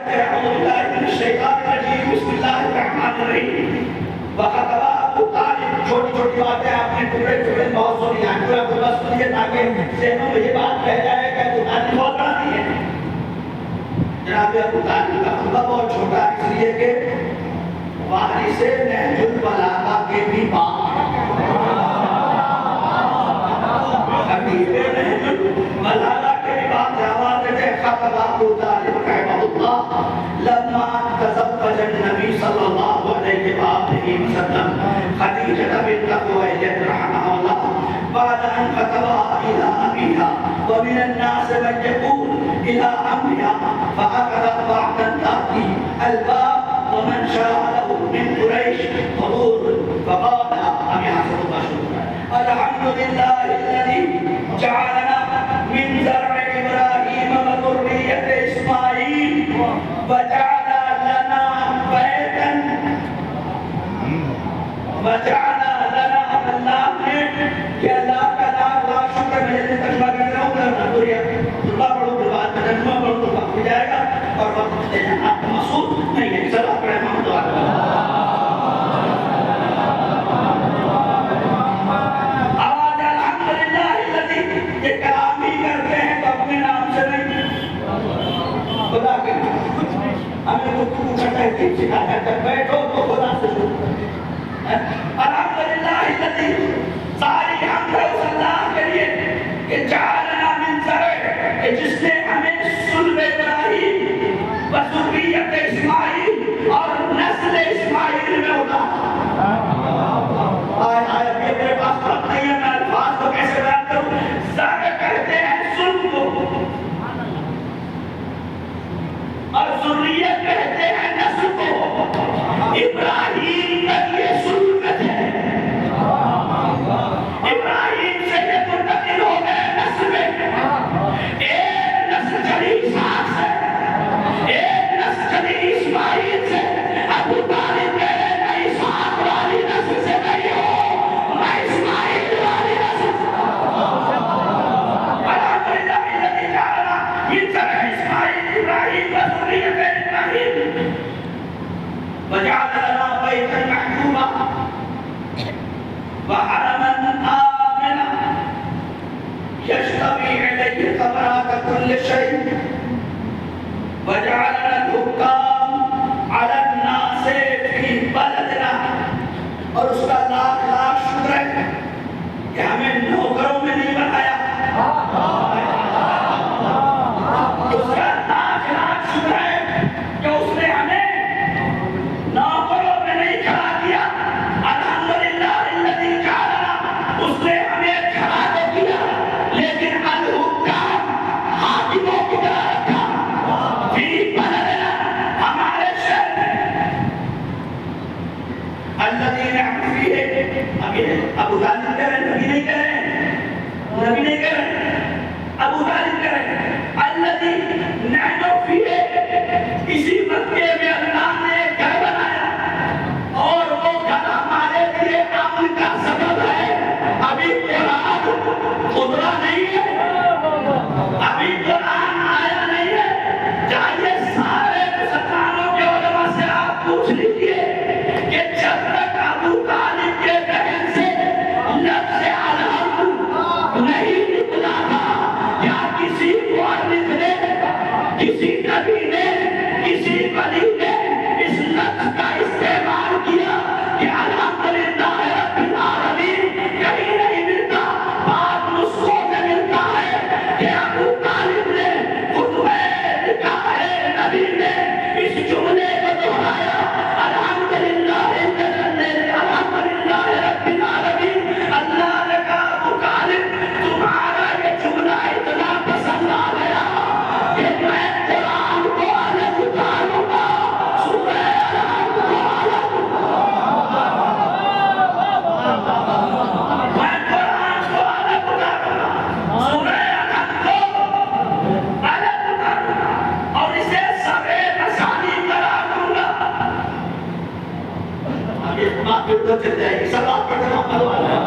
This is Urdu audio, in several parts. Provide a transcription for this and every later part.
کہتے ہیں اعوذ باللہ من الشیطان الرجیم بسم اللہ الرحمن الرحیم وَقَتَبَ ابو طالب چھوٹی چھوٹی باتیں آپ نے ٹکڑے ٹکڑے بہت سنی ہیں پورا پورا سنیے تاکہ ذہنوں میں یہ بات رہ جائے کہ ابو طالب بہت بڑا نہیں ہے. جناب ابو طالب کا خطبہ بہت چھوٹا اس لیے کہ وارث نہج البلاغہ کے بھی باپ حبیب نہج البلاغہ کے بھی باپ جواب دیتے خطب ابو طالب رحمہ اللہ لما تزوج النبی صلی اللہ علیہ وآلہ وسلم خدیجہ بنت خویلد رحمہ اللہ بعد ان خطبها الى ابيها ومن الناس من يقول الى عمها فاخذت بعض التاتي الباب ومن شاهده من قريش حضور فقال ابيها صلى الله عليه وسلم الحمد لله الذي جعلنا من زرع ابراهيم وذرية اسماعيل وجعل لنا بيتا وجعل لنا اللہ نے کہ اللہ کا لا شکر میں جیسے تجمہ کر رہا ہوں میں دوریا خطبہ پڑھوں کے بعد میں تجمہ پڑھوں تو وقت ہو جائے گا اور وقت دے جانا آپ کو مسئول نہیں ہے سب آپ پڑھے محمد آباد آواز الحمدللہ اللذی یہ کلام ہی کرتے ہیں تو اپنے نام سے نہیں خدا کے ہمیں گفتگو کرتا ہے کہ سکھاتا ہے بیٹھو تو خدا سے شروع کرتے ہیں الحمدللہ الذی ساری حمد اس اللہ کے لیے کہ جعلنا من زرع کہ جس نے ہمیں صلب ابراہیم و ذریت اسماعیل اور نسل اسماعیل میں اٹھایا. آئے ابھی میرے پاس وقت نہیں ہے میں الفاظ کو کیسے بیان کروں. زرع کہتے ہیں صلب کو اور ذریت کہتے ہیں نسل کو. ابراہیم کا یہ سنت ہے ابراہیم سے یہ منتقل ہو گئے نسل میں ایک نسل چلی اسحاق سے ایک نسل چلی اسماعیل سے. ابو طالب کہہ رہے میں اسحاق والی نسل سے نہیں ہوں میں اسماعیل والی نسل سے الحمدللہ الذی جعلنا من زرع اسماعیل ابراہیم وذریۃ ابراہیم وجعل لنا بیتا محجوبا وحرما آمنا يجتمع إليه ثمرات كل شيء وجعلنا الحكام على الناس في بلدنا. اور اس کا لاکھ لاکھ شکر ہے کہ ہمیں نوکروں میں نہیں بنایا. اس کا لاکھ لاکھ شکر ہے کہ اس نے ہمیں نوکروں میں نہیں کھڑا کیا. الحمدللہ الذی جعلنا اس نے ہمیں کھڑا تو کیا لیکن الحکام حاکموں کی طرح رکھا فی بلدنا ہمارے شہر میں. الذین نعم فیہ ابو طالب کہہ رہے نبی نہیں کہہ رہے نبی نہیں کہہ رہے ابو طالب کہہ رہے الذی نعم فیہ. اسی مکے میں اللہ نے ایک گھر بنایا اور وہ گھر ہمارے لیے امن کا سبب ہے. ابھی قرآن اترا نہیں ہے ابھی قرآن آیا نہیں ہے. چاہیے سارے مسلمانوں کے علماء سے آپ پوچھ لیجئے کہ جب تک ابو طالب کے بہن سے لفظ الحمد نہیں نکلا تھا کیا کسی مورخ نے کسی نبی نے کسی ولی نے اس لفظ کا استعمال کیا کہ الحمدللہ رب العالمین کہیں نہیں ملتا. بعض نسخوں میں ملتا ہے کہ ابو طالب نے خود لکھا ہے نبی نے اس جملے کو دہرایا الحمدللہ الحمدللہ رب العالمین. اللہ نے کہا ابو طالب تمہارا یہ جملہ اتنا پسند آ گیا کہ میں قرآن کو الگ اتاروں گا. سورہ الحمد کو الگ میں قرآن کو الگ اتاروں گا سورہ الحمد کو الگ اتاروں گا اور اسے سبع مثانی قرار دوں گا. اب یہ بات پھر تو چل جائے گی. سب بات پڑھتے محمد والا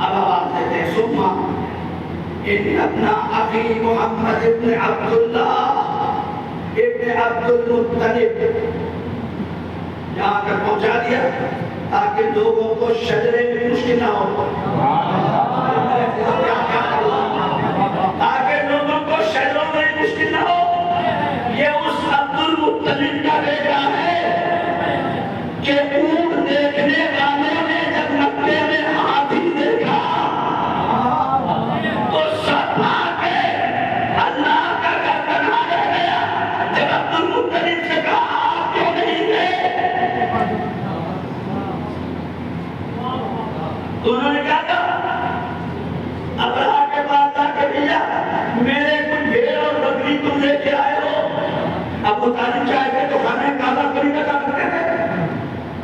اب آواز دیتے ہیں سما ان ابن اخی محمد ابن عبداللہ ابن عبد المطلب یہاں تک پہنچا دیا تاکہ لوگوں کو شجرے میں مشکل نہ ہو، تاکہ لوگوں کو شجروں میں مشکل نہ ہو۔ یہ اس عبد المطلب کا بیٹا ہے کہ اونٹ دیکھنے والوں نے جب مکے میں ہاتھی دیکھا تو سب آگے اللہ کا گھر بنا رہ گیا۔ جب عبد المطلب سے کہا آپ کیوں نہیں گئے، انہوں نے کہا تھا ابراہ کے پاس آ کے بھیا میرے کچھ بھیڑ اور بکری تم لے کے آئے ہو۔ ابو طالب چاہتے تو خانہ کعبہ کو نہیں بچا سکتے تھے،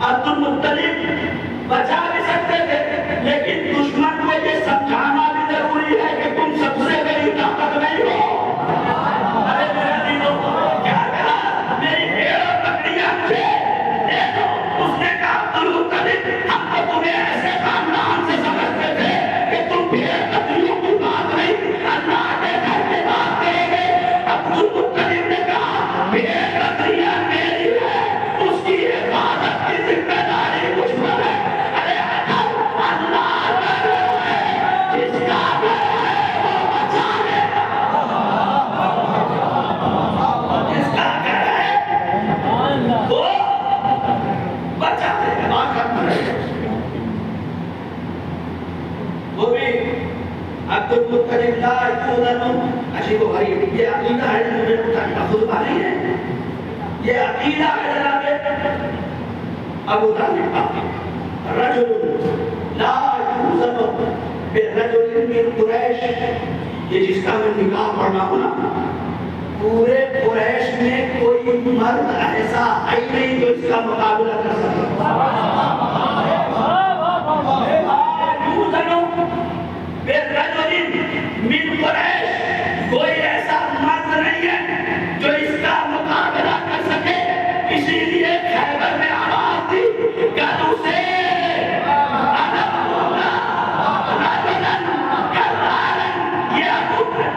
عبد المطلب بچا بھی سکتے تھے، لیکن دشمن کو یہ سمجھانا بھی ضروری ہے کہ تم سب سے بڑی طاقت نہیں ہو۔ ارے میرے دینوں کیا کہا میری بھیڑ اور بکریاں مجھے دے دو۔ اس نے کہا عبد المطلب ہم تو تمہیں ایسے خاندان سے سمجھتے تھے کہ تم بھیڑ بکریوں کی بات نہیں اللہ کے گھر کی بات کرو گے۔ عبد المطلب نے کہا بھیڑ بکریاں میری ہے، اس کی حفاظت کی ذمہ داری مجھ پر ہے۔ ارے اللہ کا گھر ہے، جس کا گھر ہے وہ بچا لے گا، جس کا گھر ہے وہ بچا لے گا۔ بات ختم ہے۔ وہ بھی عبد المطلب لا یؤذن عجیب و غریب، یہ عقیدہ ہے جو مجھے مطلب خطبہ نہیں ہے، یہ عقیدہ ہے جناب ابو طالب کا۔ رجل لا یؤذن برجل من قریش، یہ جس کا میں نکاح پڑھنا ہونا، پورے قریش میں کوئی مرد ایسا ہے نہیں جو اس کا مقابلہ کر سکے۔ من قریش کوئی ایسا مرد نہیں ہے جو اس کا مقابلہ کر سکے۔ اسی لیے خیبر میں آواز دی کل اسے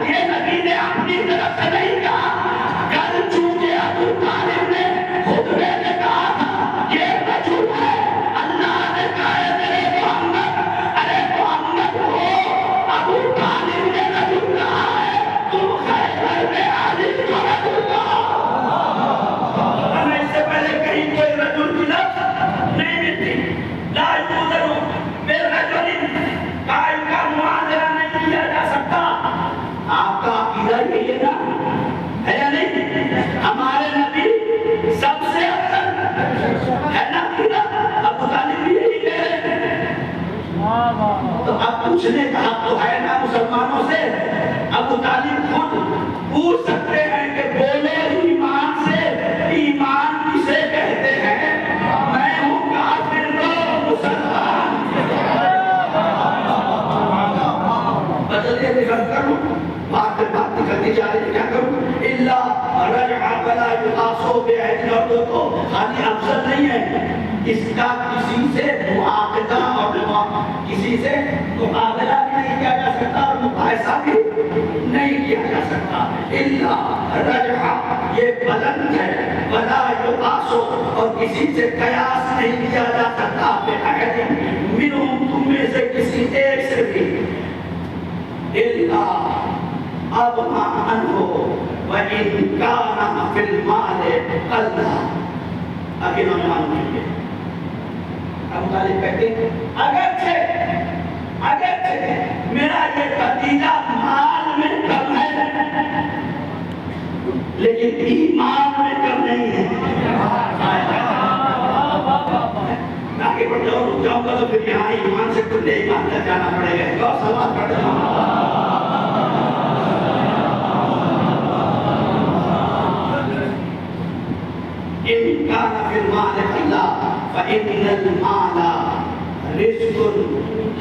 یہ نبی نے اپنی طرف سے نہیں کہا، کل چونکہ ابو طالب نے خطبے میں کہا تھا یہ رجل ہے، اللہ نے کہا ہے میرے محمد، ارے محمد ہو ابو طالب نے رجل کہا ہے، تم خیبر میں علی کو رجل کہا۔ ہمیں اس سے پہلے کہیں کوئی رجل کی لفظ نہیں ملتی۔ لا یؤذن برجل، قائل کا معاذرہ نہیں کیا جا سکتا۔ آپ کا عقیدہ یہی ہے نا، ہے یا نہیں؟ ہمارے نبی سب سے افضل ہے نا عقیدہ، ابو طالب بھی یہی کہہ رہے ہیں۔ تو اب پوچھنے کا حق تو ہے نا مسلمانوں سے، ابو طالب خود پوچھ سکتے ہیں کہ بولے ایمان سے، ایمان کسے کہتے ہیں؟ میں ہوں کافر تو مسلمان۔ بدلے نکل کروں بات نکلتی جا رہی، کیا کروں؟ اللہ رجع ولا یقاسو بعہد، اور تو خالی افضل نہیں ہے، اس کا کسی سے معاقدہ اور کسی سے مقابلہ بھی نہیں کیا جا سکتا اور مقایسہ بھی نہیں کیا جا سکتا۔ اللہ رجع یہ بلند ہے، ولا یقاسو اور کسی سے قیاس نہیں کیا جا سکتا، بعہد منہم تم میں سے کسی ایک سے بھی، اللہ اب عنہ وَإِن كَانَ فِي الْمَالِ قَلَّا۔ اب انہوں نے معلوم نہیں کیا۔ ابو طالب کہتے ہیں اگرچہ میرا یہ بھتیجا مال میں کم ہے لیکن ایمان میں کم نہیں ہے۔ آگے بڑھ جاؤ، رک جاؤں گا تو پھر یہاں ایمان سے کھلے ایمان تک جانا پڑے گا۔ اور سوال پڑھ جاؤں إن كان في المال قلة فإن المال رزق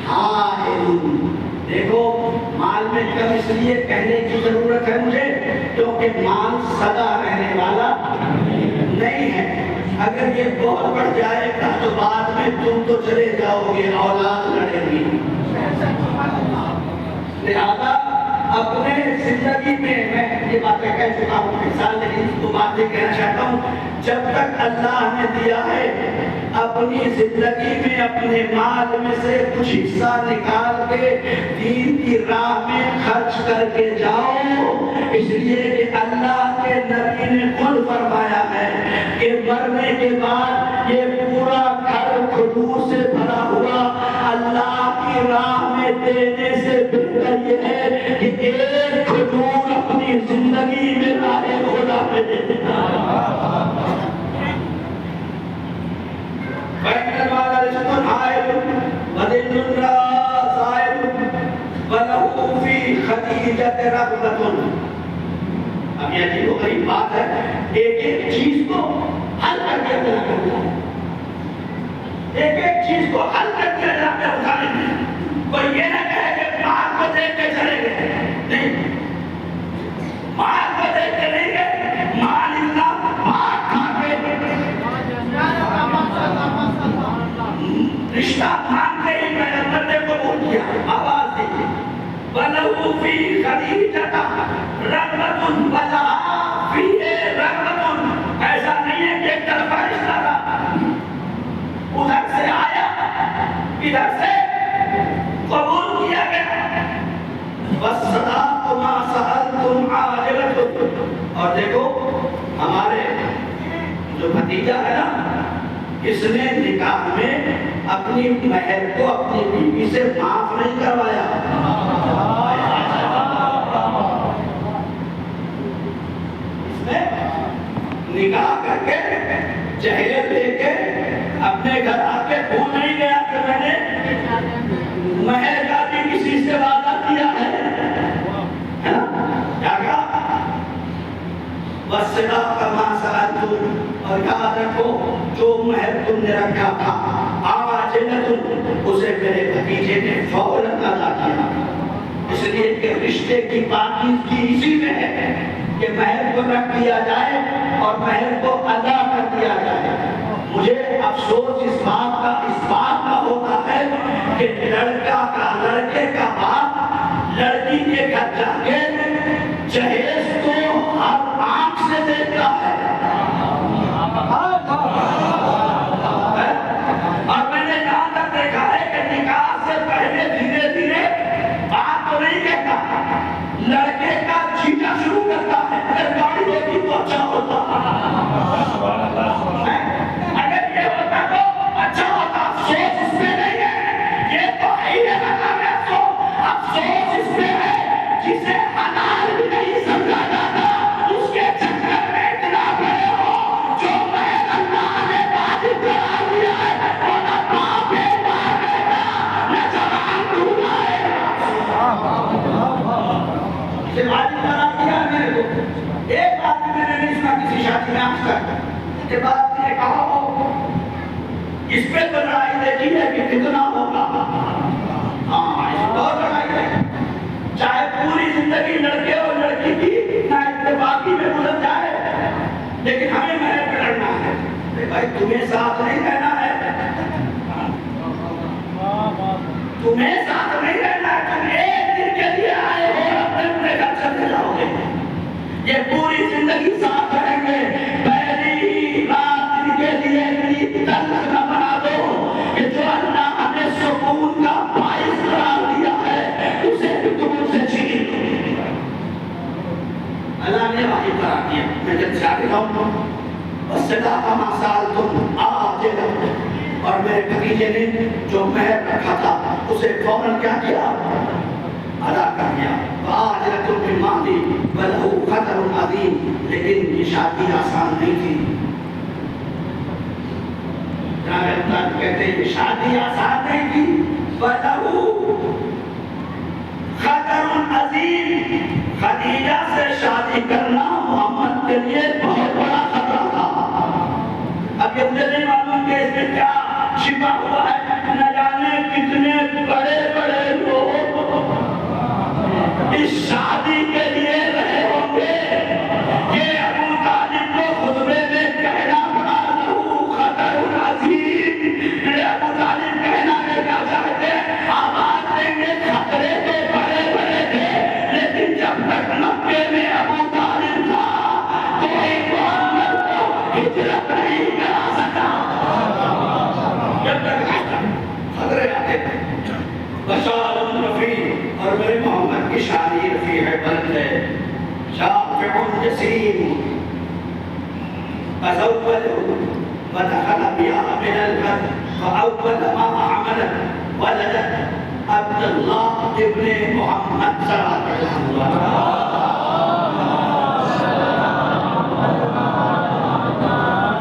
حائل۔ دیکھو مال میں کم اس لیے کہنے کی ضرورت ہے مجھے کیونکہ مال سدا رہنے والا نہیں ہے۔ اگر یہ بہت بڑھ جائے گا تو بعد میں تم تو چلے جاؤ گے، اولاد لڑے گی۔ لہذا اپنے زندگی میں یہ باتیں کہہ چکا ہوں مثال، لیکن اس کو باتیں کہنا چاہتا ہوں، جب تک اللہ نے دیا ہے اپنی زندگی میں اپنے مال میں سے کچھ حصہ نکال کے دین کی راہ میں خرچ کر کے جاؤ، اس لیے کہ اللہ کے نبی نے خود فرمایا ہے کہ مرنے کے بعد یہ پورا گھر کھجور سے بھرا ہوا اللہ کی راہ میں دینے سے بہتر یہ ہے کہ ایک کھجور اپنی زندگی میں راہ خدا میں دے دینا۔ فَإِنَّ الْمَالَ رِزْقٌ حَائِلٌ وَذِلٌّ زَائِلٌ وَلَهُ فِي خَدِيجَةٍ رَغْبَةٌ۔ اب یہ عجیب و غریب بات ہے، ایک ایک چیز کو حل کر کے اللہ کرتا ہے، ایک ایک چیز کو حل کر کے اللہ کے اتاریں گے۔ کوئی یہ نہ کہے کہ مال کو دیکھ کے چلے گئے، نہیں، مال کو دیکھ کے نہیں گئے، مال اتنا مار کھا کے رشتہ مانتے ہی پیغمبر نے قبول کیا، آواز دی وَلَهُ فِي خَدِيجَةَ رَغْبَةٌ وَلَهَا فِيهِ رَغْبَةٌ۔ ایسا نہیں ہے کہ ایک طرفہ رشتہ تھا، ادھر سے آیا ادھر سے قبول کیا گیا۔ وَالصَّدَاقُ مَا سَأَلْتُمْ عَاجِلَةٌ۔ اور دیکھو ہمارے جو بھتیجا ہے نا، اس نے نکاح میں اپنی مہر کو اپنی بیوی سے معاف نہیں کروایا، اس نے نکاح کر کے جہیز لے کے اپنے گھر آ کے بھول نہیں گیا کہ میں نے مہر کا بھی کسی سے وعدہ کیا ہے نا؟ کیا کہا؟ وَالصِّدَاقَ مَا سَأَلْتُمْ۔ اور یاد رکھو جو مہر تم نے رکھا تھا عاجلۃ، اسے میرے بھتیجے نے فوراً ادا کیا، اس لیے کہ رشتے کی پاکیزگی اسی میں ہے کہ مہر کو رکھ دیا جائے اور مہر کو ادا کر دیا جائے۔ مجھے افسوس اس بات کا ہوتا ہے کہ لڑکا کا لڑکے کا باپ لڑکی کے گھر جا کے جہیز کو ہر آنکھ سے دیکھتا ہے، اور میں نے جہاں تک دیکھا ہے کہ نکاح سے پہلے دھیرے دھیرے بات تو نہیں کہتا، لڑکے کا جینا شروع کرتا ہے، اگر گاڑی ہوتی تو اچھا ہوتا، اگر یہ ہوتا تو اچھا ہوتا۔ افسوس اس میں نہیں ہے، یہ تو ہی ہے افسوس اس میں ہے جسے حلال بھی نہیں سمجھا جاتا، اس کے چکر میں اتنا بڑے ہو جو محض اللہ نے واجب قرار دیا ہے، اور نہ باپ ایک بار بیٹا نہ جوان ڈھونڈا ہے، اسے واجب قرار دیا ہے میرے کو۔ ایک بات میں نے نہیں سنا کسی شادی میں آج تک کہ بات نے کہا ہو اس پہ تو لڑائی دیکھی ہے کہ کتنا ہوگا، ہاں اس پر لڑائی ہے، چاہے پوری زندگی لڑکے اور لڑکی کی نہ اتفاقی میں گزر جائے، لیکن ہمیں مہر پہ لڑنا ہے۔ بھائی تمہیں ساتھ نہیں رہنا ہے، تمہیں ساتھ نہیں رہنا ہے، تم ایک دن کے لیے آئے ہو اپنے گھر چلے جاؤ گے، یہ پوری زندگی ساتھ رہیں گے۔ پہلی رات ان کے لیے اتنی تلخ نہ بنا دو کہ جو اللہ نے سکون کا باعث قرار دیا ہے اسے بھی تم ان سے چھین لو۔ اللہ نے واجب قرار دیا، میں جب سے آگے جاؤں وَالصِّدَاقَ مَا سَأَلْتُمْ عَاجِلَةٌ، اور میرے بھتیجے نے جو مہر رکھا تھا اسے فوراً کیا کیا؟ ادا کر دیا۔ وَعَاجِلَةٌ بِالْمَالِ وَلَهُ قَدْرٌ عَظِيمٌ، لیکن یہ شادی آسان نہیں تھی۔ جناب کہتے ہیں یہ شادی آسان نہیں تھی، وَلَهُ قَدْرٌ عَظِيمٌ، خدیجہ سے شادی کرنا محمد کے لیے بہت بڑا خطرہ تھا۔ اب یہ مجھے نہیں معلوم کہ اس میں کیا چھپا ہوا ہے، نہ جانے کتنے بڑے بڑے لوگ اس شادی کے لیے رہے ہوں گے۔ یہ ابو طالب کو خطبے میں کہنا پڑا لہو خطر عظیم، یہ ابو طالب کہنا لگا چاہتے آواز دیں گے خطرے تو بڑے بڑے تھے، لیکن کی شان ہی رفیع بلند ہے، شافع جسیم فزوجه ودخل بها من البر فأول ما عمل ولد عبد الله ابن محمد صلی اللہ علیہ وسلم.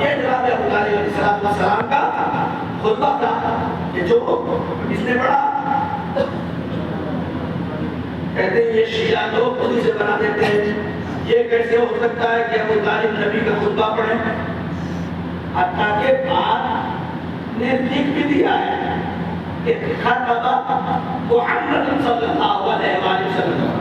یہ جناب ابو طالب علیہ السلام کا خطبہ تھا کہ جو اس نے پڑھا. کہتے ہیں یہ شیعہ لوگ خود ہی سے بنا دیتے ہیں، یہ کیسے ہو سکتا ہے کہ ابو طالب نبی کا خطبہ پڑھیں؟ حتیٰ کہ بعد نے لکھ بھی دیا ہے کہ خطبہ محمد صلی اللہ علیہ وسلم